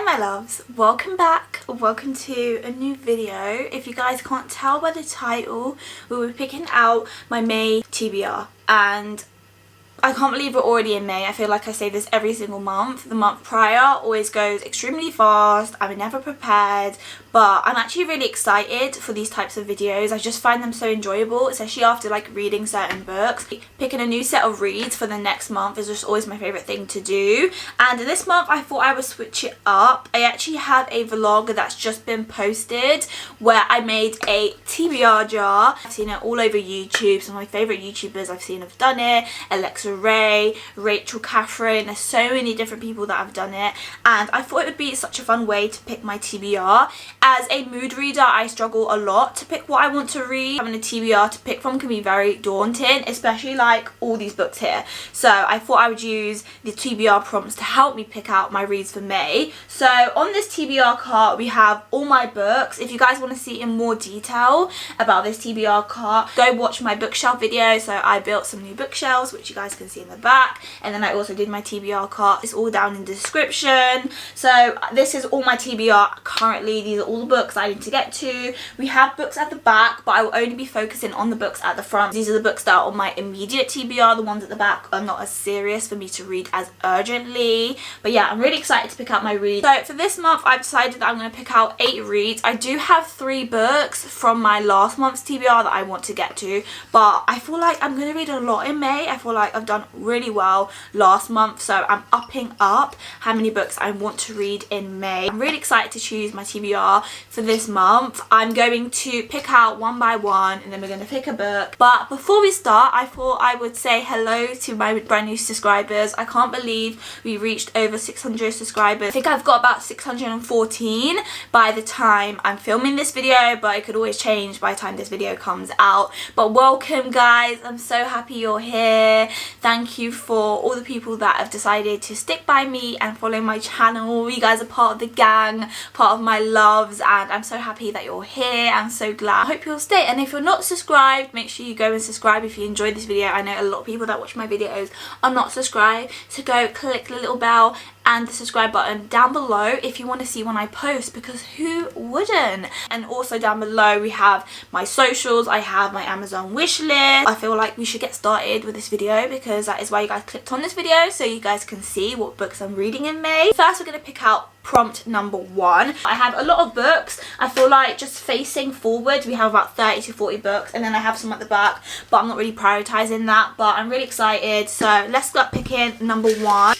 my loves, welcome back, welcome to a new video. If you guys can't tell by the title, we'll be picking out my May TBR, and I can't believe we're already in May. I feel like I say this every single month. The month prior always goes extremely fast. I'm never prepared, but I'm actually really excited for these types of videos. I just find them so enjoyable, especially after like reading certain books. Picking a new set of reads for the next month is just always my favourite thing to do. And this month I thought I would switch it up. I actually have a vlog that's just been posted where I made a TBR jar. I've seen it all over YouTube. Some of my favourite YouTubers I've seen have done it. Alexa Ray, Rachel Catherine, there's so many different people that have done it, and I thought it would be such a fun way to pick my TBR. As a mood reader, I struggle a lot to pick what I want to read. Having a TBR to pick from can be very daunting, especially like all these books here. So I thought I would use the TBR prompts to help me pick out my reads for May. So on this TBR cart we have all my books. If you guys want to see in more detail about this TBR cart, go watch my bookshelf video. So I built some new bookshelves, which you guys can see in the back, and then I also did my TBR cart. It's all down in the description. So this is all my TBR currently. These are all the books I need to get to. We have books at the back, but I will only be focusing on the books at the front. These are the books that are on my immediate TBR. The ones at the back are not as serious for me to read as urgently, but yeah, I'm really excited to pick out my reads. So for this month I've decided that I'm going to pick out 8 reads. I do have 3 books from my last month's TBR that I want to get to, but I feel like I'm going to read a lot in May. I feel like I've done really well last month, so I'm upping up how many books I want to read in May. I'm really excited to choose my TBR for this month. I'm going to pick out one by one, and then we're going to pick a book. But before we start, I thought I would say hello to my brand new subscribers. I can't believe we reached over 600 subscribers. I think I've got about 614 by the time I'm filming this video, but it could always change by the time this video comes out. But welcome guys, I'm so happy you're here. Thank you for all the people that have decided to stick by me and follow my channel. You guys are part of the gang, part of my loves, and I'm so happy that you're here. I'm so glad. I hope you'll stay, and if you're not subscribed, make sure you go and subscribe if you enjoyed this video. I know a lot of people that watch my videos are not subscribed, so go click the little bell and the subscribe button down below if you want to see when I post, because who wouldn't? And also down below we have my socials, I have my Amazon wish list. I feel like we should get started with this video because that is why you guys clicked on this video, so you guys can see what books I'm reading in May. First we're going to pick out prompt number 1. I have a lot of books. I feel like just facing forward we have about 30 to 40 books, and then I have some at the back, but I'm not really prioritizing that. But I'm really excited, so let's start picking number 1.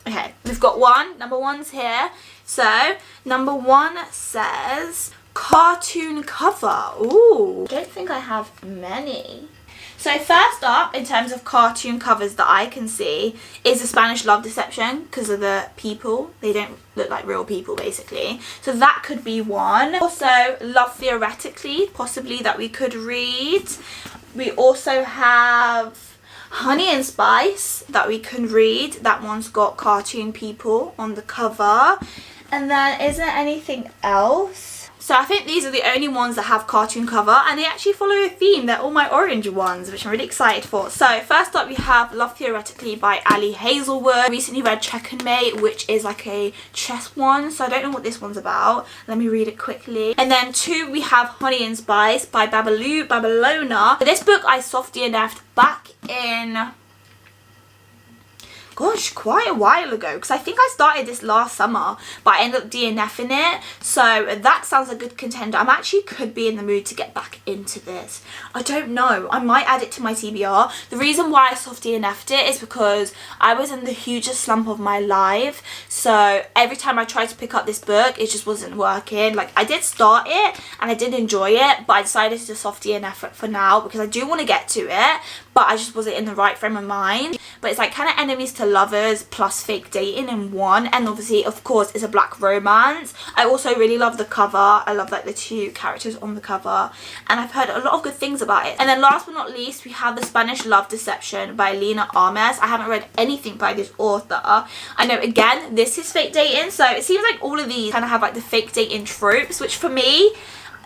Okay, we've got number 1's here. So number 1 says cartoon cover. Ooh, I don't think I have many. So first up, in terms of cartoon covers that I can see, is the Spanish Love Deception, because of the people. They don't look like real people basically. So that could be one. Also Love Theoretically, possibly, that we could read. We also have Honey and Spice that we can read. That one's got cartoon people on the cover. And then is there anything else? So I think these are the only ones that have cartoon cover, and they actually follow a theme. They're all my orange ones, which I'm really excited for. So first up we have Love Theoretically by Ali Hazelwood. I recently read Checkmate, which is like a chess one, so I don't know what this one's about. Let me read it quickly. And then 2 we have Honey and Spice by Babylona. So this book I soft DNF'd back in, gosh, quite a while ago, because I think I started this last summer, but I ended up DNFing it. So that sounds a good contender. I'm actually could be in the mood to get back into this. I don't know, I might add it to my TBR. The reason why I soft DNF'd it is because I was in the hugest slump of my life. So every time I tried to pick up this book, it just wasn't working. Like, I did start it and I did enjoy it, but I decided to soft DNF it for now because I do want to get to it, but I just wasn't in the right frame of mind. But it's like kind of enemies to lovers plus fake dating in one, and obviously of course it's a black romance. I also really love the cover. I love like the 2 characters on the cover, and I've heard a lot of good things about it. And then last but not least we have the Spanish Love Deception by Lena Armes. I haven't read anything by this author. I know again this is fake dating, so it seems like all of these kind of have like the fake dating tropes, which for me,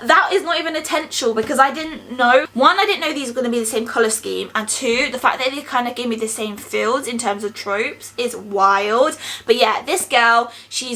that is not even intentional because I didn't know. One, I didn't know these were going to be the same colour scheme, and two, the fact that they kind of gave me the same fields in terms of tropes is wild. But yeah, this girl,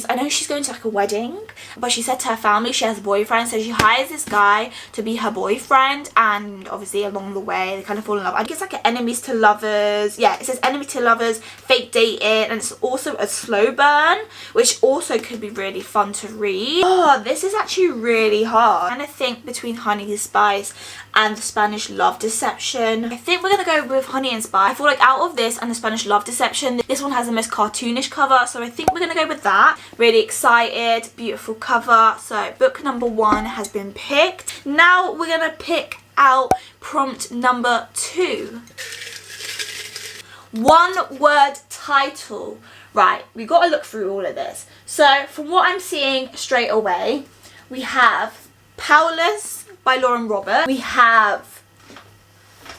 I know she's going to like a wedding, but she said to her family she has a boyfriend, so she hires this guy to be her boyfriend, and obviously along the way they kind of fall in love. I think it's like an enemies to lovers. Yeah, it says enemy to lovers, fake dating, and it's also a slow burn, which also could be really fun to read. Oh, this is actually really hard. And I think between Honey and Spice and the Spanish Love Deception, I think we're gonna go with Honey and Spice. I feel like out of this and the Spanish Love Deception, this one has the most cartoonish cover, so I think we're gonna go with that. Really excited, beautiful cover. So book number 1 has been picked. Now we're gonna pick out prompt number 2. One word title. Right, we got to look through all of this. So from what I'm seeing straight away, we have Powerless by Lauren Roberts. We have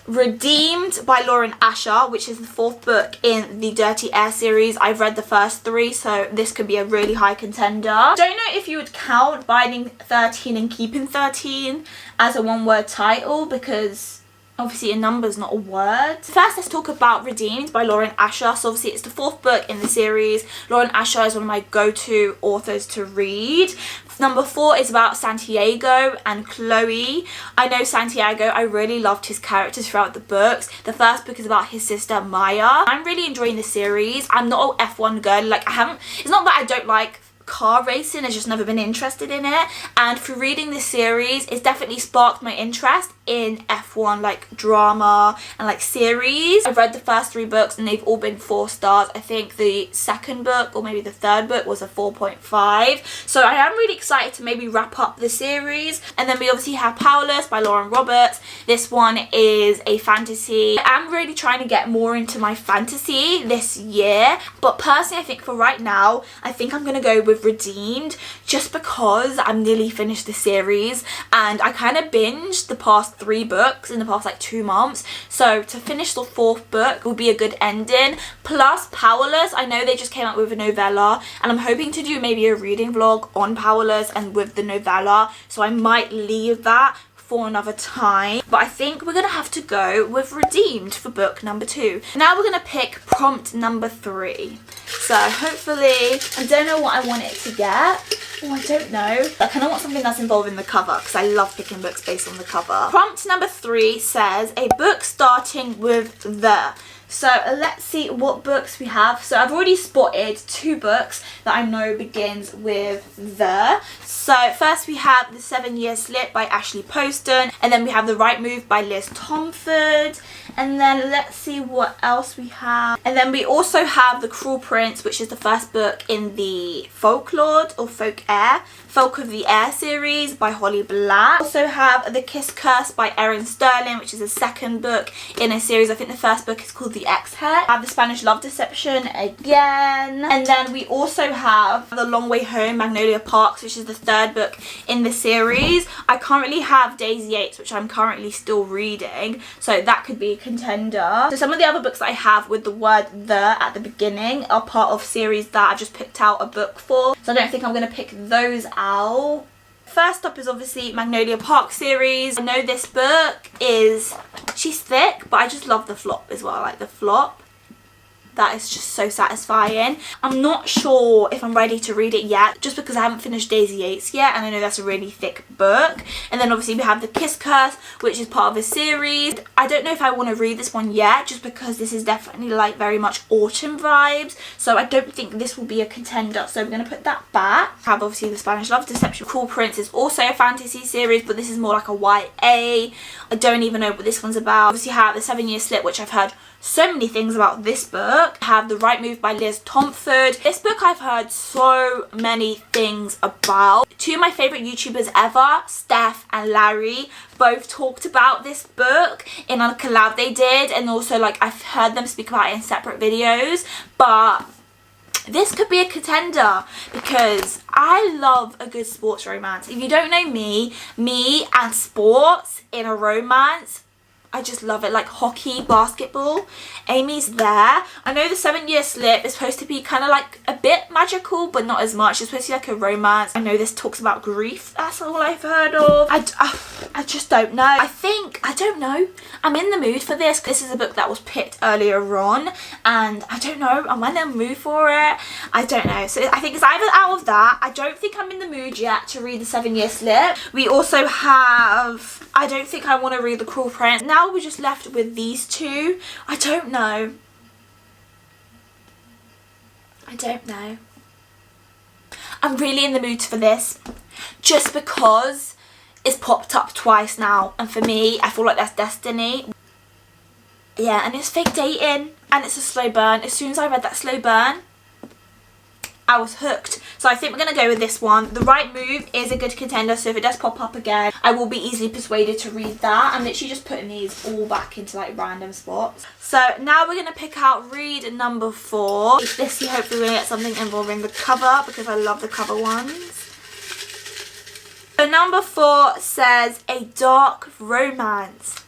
Redeemed by Lauren Asher, which is the 4th book in the Dirty Air series. I've read the first 3, so this could be a really high contender. Don't know if you would count Binding 13 and Keeping 13 as a one-word title, because obviously a number is not a word. First, let's talk about Redeemed by Lauren Asher. So obviously it's the 4th book in the series. Lauren Asher is one of my go-to authors to read. Number 4 is about Santiago and Chloe. I know Santiago, I really loved his characters throughout the books. The first book is about his sister Maya. I'm really enjoying the series. I'm not an F1 girl. Like, it's not that I don't like car racing, I've just never been interested in it, and through reading this series it's definitely sparked my interest in F1 like drama and like series. I've read the first 3 books and they've all been 4 stars. I think the 2nd book or maybe the 3rd book was a 4.5, so I am really excited to maybe wrap up the series. And then we obviously have Powerless by Lauren Roberts. This one is a fantasy. I'm really trying to get more into my fantasy this year, but personally I think for right now I think I'm gonna go with Redeemed, just because I'm nearly finished the series and I kind of binged the past 3 books in the past like 2 months, so to finish the 4th book will be a good ending. Plus Powerless, I know they just came out with a novella and I'm hoping to do maybe a reading vlog on Powerless and with the novella, so I might leave that for another time, but I think we're gonna have to go with Redeemed for book number 2. Now we're gonna pick prompt number 3. So hopefully, I don't know what I want it to get. Oh, I don't know. I kind of want something that's involving the cover because I love picking books based on the cover. Prompt number 3 says a book starting with the. So let's see what books we have. So I've already spotted 2 books that I know begins with the. So first we have The 7 Year Slip by Ashley Poston, and then we have The Right Move by Liz Tomford, and then let's see what else we have. And then we also have The Cruel Prince, which is the first book in the Folklore or Folk of the Air series by Holly Black. We also have The Kiss Curse by Erin Sterling, which is the 2nd book in a series. I think the first book is called The Ex-Head. I have The Spanish Love Deception again. And then we also have The Long Way Home, Magnolia Parks, which is the 3rd book in the series. I currently have Daisy Yates, which I'm currently still reading, so that could be a contender. So some of the other books that I have with the word the at the beginning are part of series that I've just picked out a book for, so I don't think I'm going to pick those out. First up is obviously Magnolia Park series. I know this book she's thick, but I just love the flop as well. I like the flop. That is just so satisfying. I'm not sure if I'm ready to read it yet, just because I haven't finished Daisy Yates yet, and I know that's a really thick book. And then obviously we have The Kiss Curse, which is part of a series. I don't know if I want to read this one yet, just because this is definitely like very much autumn vibes, so I don't think this will be a contender, so I'm going to put that back. I have obviously The Spanish Love Deception. Cool Prince is also a fantasy series, but this is more like a YA. I don't even know what this one's about. Obviously I have The 7 Year Slip, which I've heard so many things about this book. I have The Right Move by Liz Tomford. This book I've heard so many things about. 2 of my favourite YouTubers ever, Steph and Larry, both talked about this book in a collab they did, and also like I've heard them speak about it in separate videos, but this could be a contender because I love a good sports romance. If you don't know me and sports in a romance, I just love it. Like hockey, basketball. Amy's there. I know the 7-Year Slip is supposed to be kind of like a bit magical, but not as much. It's supposed to be like a romance. I know this talks about grief. That's all I've heard of. I just don't know. I don't know. I'm in the mood for this. This is a book that was picked earlier on, and I don't know. I'm in the mood for it. I don't know. So I think it's either out of that. I don't think I'm in the mood yet to read the 7-Year Slip. We also have, I don't think I want to read The Cruel Prince. Now we're just left with these two. I don't know. I don't know. I'm really in the mood for this just because it's popped up twice now, and for me I feel like that's destiny. Yeah, and it's fake dating and it's a slow burn. As soon as I read that slow burn, I was hooked. So I think we're going to go with this one. The Right Move is a good contender, so if it does pop up again, I will be easily persuaded to read that. I'm literally just putting these all back into like random spots. So now we're going to pick out read number 4. This year hopefully we're going to get something involving the cover, because I love the cover ones. So number 4 says A Dark Romance.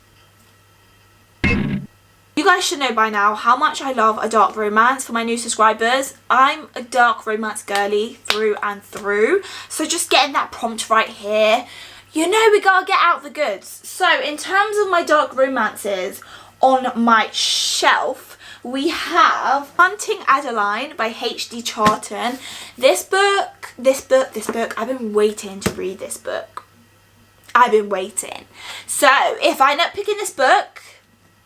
You guys should know by now how much I love a dark romance. For my new subscribers, I'm a dark romance girly through and through. So just getting that prompt right here, you know we gotta get out the goods. So in terms of my dark romances on my shelf, we have Hunting Adeline by H.D. Charlton. This book, I've been waiting to read this book. I've been waiting. So if I end up picking this book,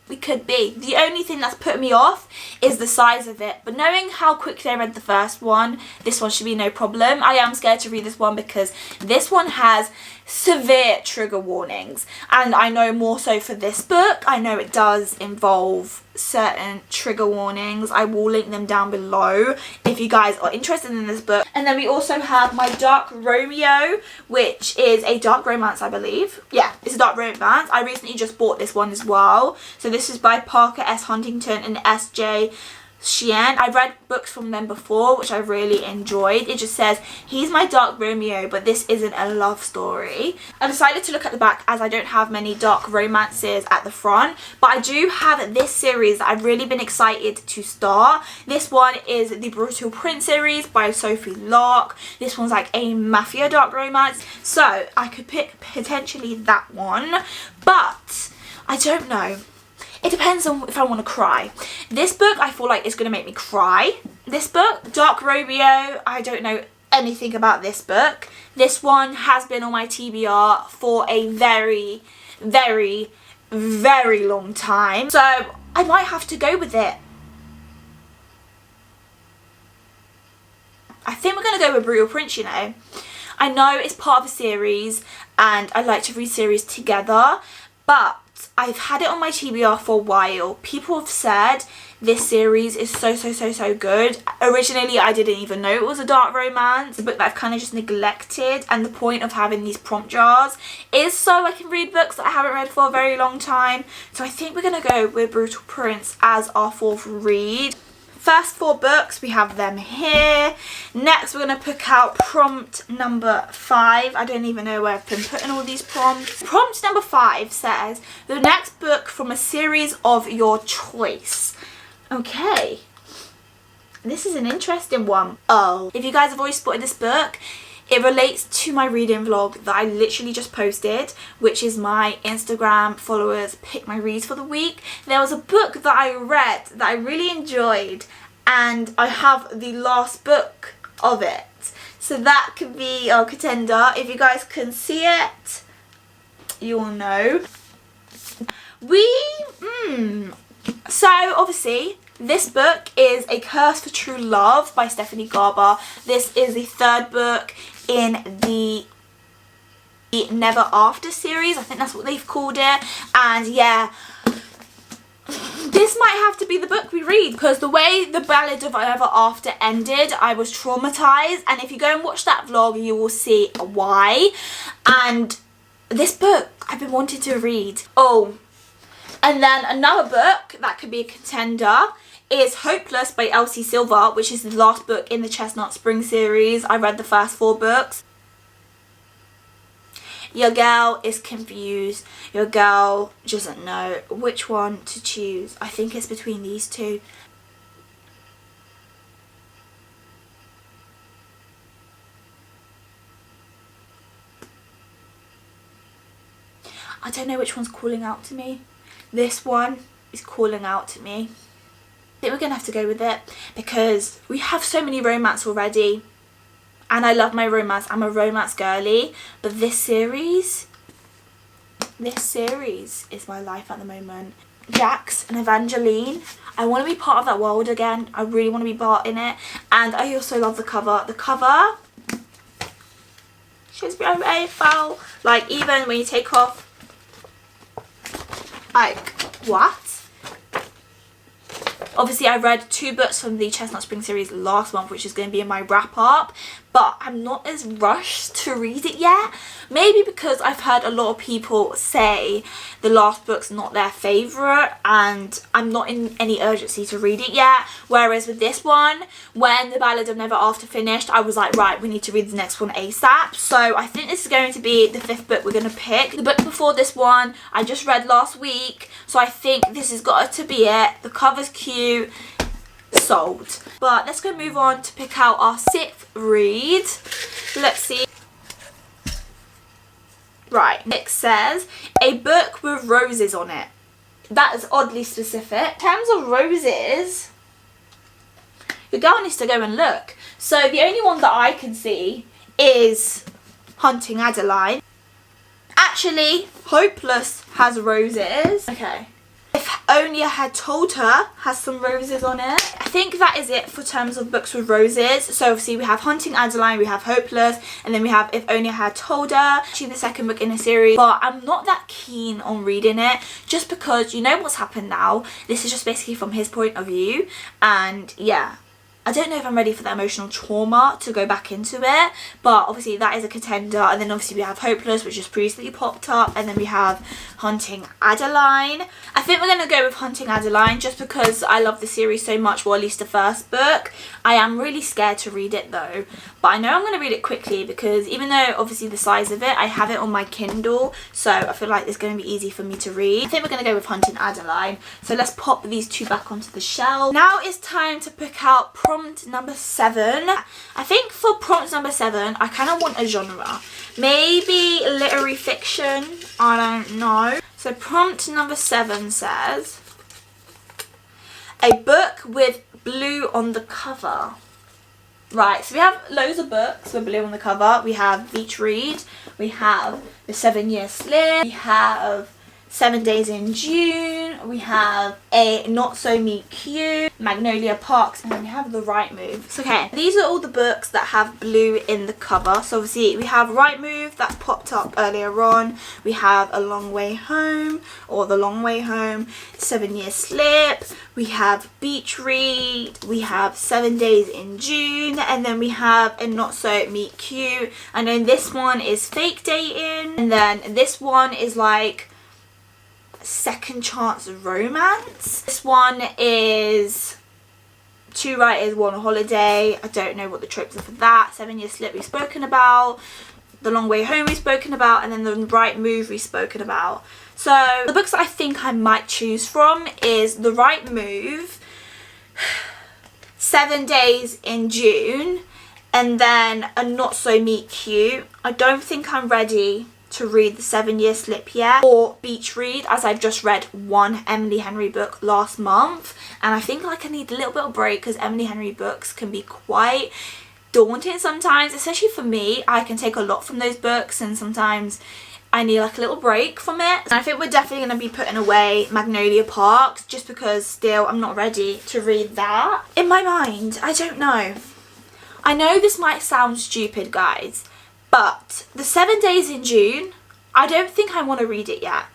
we could be. The only thing that's put me off is the size of it. But knowing how quickly I read the first one, this one should be no problem. I am scared to read this one because this one has severe trigger warnings. And I know more so for this book, I know it does involve certain trigger warnings. I will link them down below if you guys are interested in this book. And then we also have My Dark Romeo, which is a dark romance, I believe. Yeah, it's a dark romance. I recently just bought this one as well. So this is by Parker S. Huntington and S.J. Sheehan. I've read books from them before, which I really enjoyed. It just says, he's my dark Romeo, but this isn't a love story. I decided to look at the back as I don't have many dark romances at the front, but I do have this series that I've really been excited to start. This one is the Brutal Prince series by Sophie Lark. This one's like a mafia dark romance, so I could pick potentially that one, but I don't know. It depends on if I want to cry. This book I feel like is going to make me cry. This book, Dark Romeo, I don't know anything about this book. This one has been on my TBR for a very, very, very long time. So I might have to go with it. I think we're going to go with Brutal Prince, you know. I know it's part of a series and I like to read series together, but I've had it on my TBR for a while. People have said this series is so good. Originally, I didn't even know it was a dark romance, a book that I've kind of just neglected. And the point of having these prompt jars is so I can read books that I haven't read for a very long time. So I think we're going to go with Brutal Prince as our 4th read. First 4 books, we have them here. Next, we're going to pick out prompt number 5. I don't even know where I've been putting all these prompts. Prompt number 5 says, the next book from a series of your choice. Okay. This is an interesting one. Oh, if you guys have already spotted this book, it relates to my reading vlog that I literally just posted, which is my Instagram followers pick my reads for the week. There was a book that I read that I really enjoyed, and I have the last book of it. So that could be our contender. If you guys can see it, you will know. So obviously, this book is A Curse for True Love by Stephanie Garber. This is the 3rd book in the Never After series. I think that's what they've called it. And yeah, this might have to be the book we read, because the way the Ballad of Ever After ended, I was traumatized. And if you go and watch that vlog, you will see why. And this book I've been wanting to read. Oh, and then another book that could be a contender is Hopeless by Elsie Silver, which is the last book in the Chestnut Spring series. I read the first 4 books. Your girl is confused. Your girl doesn't know which one to choose. I think it's between these two. I don't know which one's calling out to me. This one is calling out to me. I think we're going to have to go with it because we have so many romance already. And I love my romance. I'm a romance girly. But this series is my life at the moment. Jax and Evangeline. I want to be part of that world again. I really want to be part in it. And I also love the cover. The cover shows me over AFL. Like, even when you take off, like, what? Obviously, I read 2 books from the Chestnut Spring series last month, which is going to be in my wrap up, but I'm not as rushed to read it yet. Maybe because I've heard a lot of people say the last book's not their favourite, and I'm not in any urgency to read it yet. Whereas with this one, when The Ballad of Never After finished, I was like, right, we need to read the next one ASAP. So I think this is going to be the 5th book we're going to pick. The book before this one, I just read last week, so I think this has got to be it. The cover's cute. Sold. But let's go move on to pick out our 6th read. Let's see. Right, it says a book with roses on it. That is oddly specific. In terms of roses, your girl needs to go and look. So the only one that I can see is Hunting Adeline. Actually, Hopeless has roses. Okay. If Only I Had Told Her has some roses on it. I think that is it for terms of books with roses. So obviously we have Hunting Adeline, we have Hopeless, and then we have If Only I Had Told Her. Actually the 2nd book in a series, but I'm not that keen on reading it just because you know what's happened now. This is just basically from his point of view, and yeah. I don't know if I'm ready for that emotional trauma to go back into it, but obviously that is a contender. And then obviously we have Hopeless, which just previously popped up, and then we have Hunting Adeline. I think we're going to go with Hunting Adeline just because I love the series so much, or at least the 1st book. I am really scared to read it though, but I know I'm going to read it quickly because even though obviously the size of it, I have it on my Kindle, so I feel like it's going to be easy for me to read. I think we're going to go with Hunting Adeline. So let's pop these 2 back onto the shelf. Now it's time to pick out prompt number 7. I think for prompt number 7, I kind of want a genre. Maybe literary fiction. I don't know. So prompt number 7 says a book with blue on the cover. Right, so we have loads of books with blue on the cover. We have Beach Read, we have The 7-Year Slip, we have 7 Days in June, we have a Not So Meet Cute, Magnolia Parks, and then we have The Right Move. So okay, these are all the books that have blue in the cover. So obviously we have Right Move, that's popped up earlier on. We have A Long Way Home, or The Long Way Home, 7-Year Slip, we have Beach Read, we have 7 Days in June, and then we have a Not So Meet Cute. And then this one is Fake Dating, and then this one is like second chance romance. This one is 2 writers, 1 holiday. I don't know what the tropes are for that. 7-Year Slip we've spoken about, The Long Way Home we've spoken about, and then The Right Move we've spoken about. So the books that I think I might choose from is The Right Move, 7 Days in June, and then A Not So Meet Cute. I don't think I'm ready to read The 7-Year Slip yet, or Beach Read, as I've just read 1 Emily Henry book last month, and I think like I need a little bit of break because Emily Henry books can be quite daunting sometimes, especially for me. I can take a lot from those books and sometimes I need like a little break from it. And I think we're definitely going to be putting away Magnolia Parks just because still I'm not ready to read that. In my mind, I don't know. I know this might sound stupid, guys, but The 7 Days in June, I don't think I want to read it yet.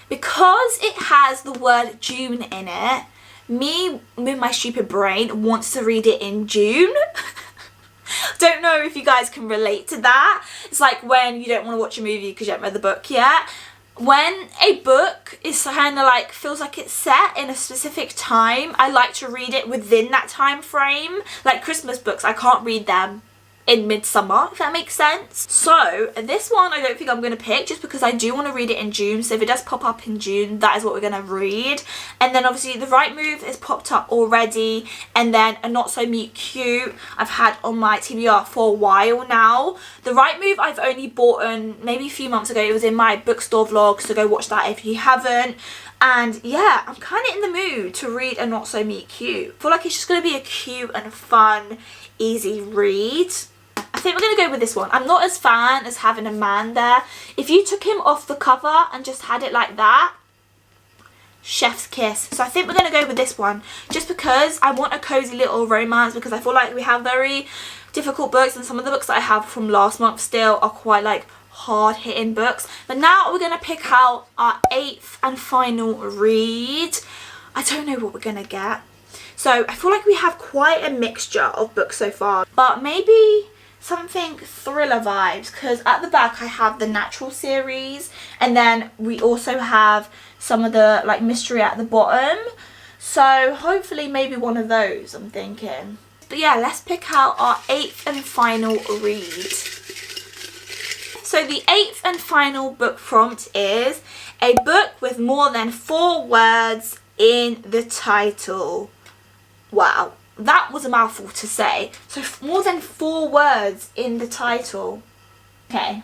Because it has the word June in it, me with my stupid brain wants to read it in June. Don't know if you guys can relate to that. It's like when you don't want to watch a movie because you haven't read the book yet. When a book is kind of like, feels like it's set in a specific time, I like to read it within that time frame. Like Christmas books, I can't read them in midsummer, if that makes sense. So this one I don't think I'm going to pick, just because I do want to read it in June. So if it does pop up in June, that is what we're going to read. And then obviously The Right Move has popped up already, and then A Not So Meet Cute I've had on my TBR for a while now. The Right Move I've only bought maybe a few months ago. It was in my bookstore vlog, so go watch that if you haven't. And yeah, I'm kind of in the mood to read A Not So Meet Cute. I feel like it's just going to be a cute and fun, easy read. I think we're going to go with this one. I'm not as fan as having a man there. If you took him off the cover and just had it like that, chef's kiss. So I think we're going to go with this one, just because I want a cozy little romance, because I feel like we have very difficult books, and some of the books that I have from last month still are quite like hard-hitting books. But now we're going to pick out our 8th and final read. I don't know what we're going to get. So I feel like we have quite a mixture of books so far, but maybe something thriller vibes, because at the back I have the Natural series, and then we also have some of the like mystery at the bottom. So hopefully maybe one of those, I'm thinking. But yeah, let's pick out our 8th and final read. So the 8th and final book prompt is a book with more than 4 words in the title. Wow, that was a mouthful to say. So more than 4 words in the title. Okay.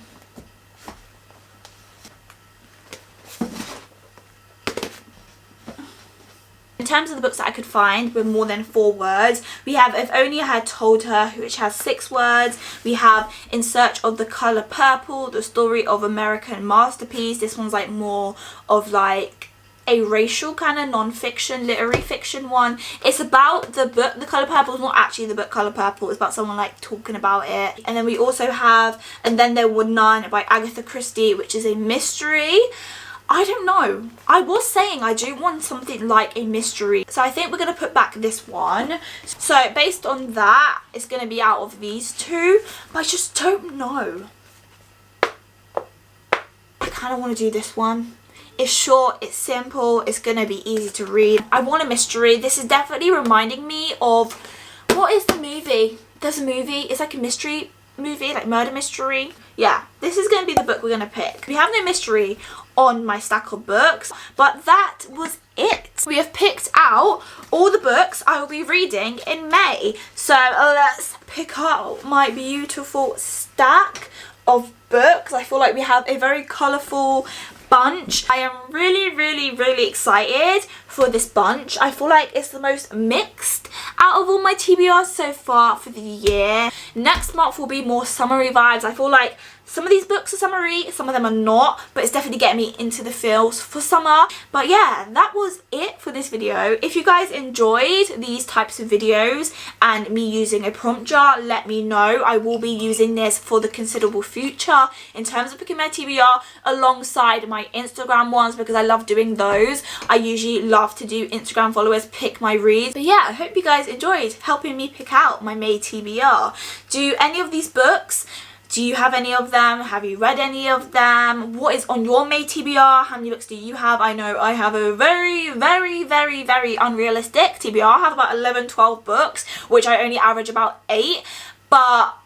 In terms of the books that I could find with more than 4 words, we have If Only I Had Told Her, which has 6 words. We have In Search of the Colour Purple, The Story of American Masterpiece. This one's like more of like a racial kind of non-fiction, literary fiction one. It's about the book The Colour Purple. It's not actually the book Colour Purple, it's about someone like talking about it. And then we also have And Then There Were None by Agatha Christie, which is a mystery. I don't know. I was saying I do want something like a mystery, so I think we're going to put back this one. So based on that, it's going to be out of these 2, but I just don't know. I kind of want to do this one. It's short, it's simple, it's going to be easy to read. I want a mystery. This is definitely reminding me of, what is the movie? There's a movie, it's like a mystery movie, like murder mystery. Yeah, this is going to be the book we're going to pick. We have no mystery on my stack of books, but that was it. We have picked out all the books I will be reading in May. So let's pick out my beautiful stack of books. I feel like we have a very colourful bunch. I am really excited for this bunch. I feel like it's the most mixed out of all my TBRs so far for the year. Next month will be more summery vibes. I feel like some of these books are summery, some of them are not, but it's definitely getting me into the feels for summer. But yeah, that was it for this video. If you guys enjoyed these types of videos and me using a prompt jar, let me know. I will be using this for the considerable future in terms of picking my TBR alongside my Instagram ones, because I love doing those. I usually love to do Instagram followers pick my reads. But yeah, I hope you guys enjoyed helping me pick out my May TBR. Do any of these books, do you have any of them? Have you read any of them? What is on your May TBR? How many books do you have? I know I have a very unrealistic TBR. I have about 11-12 books, which I only average about 8. But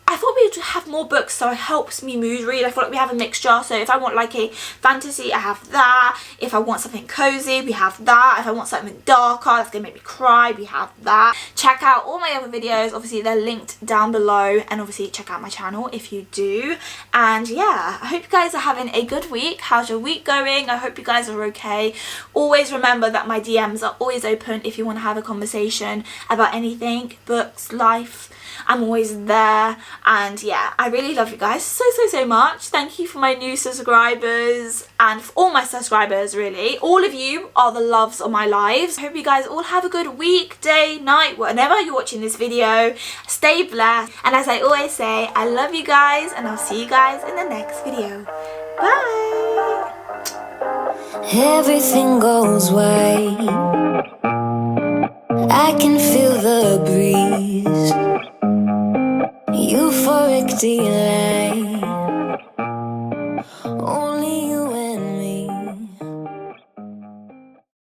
I thought we would have more books, so it helps me mood read. I feel like we have a mixture. So if I want like a fantasy, I have that. If I want something cozy, we have that. If I want something darker that's gonna make me cry, we have that. Check out all my other videos. Obviously they're linked down below, and obviously check out my channel if you do. And yeah, I hope you guys are having a good week. How's your week going? I hope you guys are okay. Always remember that my DMs are always open if you want to have a conversation about anything, books, life. I'm always there. And yeah, I really love you guys so much. Thank you for my new subscribers, and for all my subscribers really. All of you are the loves of my lives. I hope you guys all have a good week, day, night, whenever you're watching this video. Stay blessed, and as I always say, I love you guys, and I'll see you guys in the next video. Bye. Everything goes right. I can feel the breeze. Euphoric delight.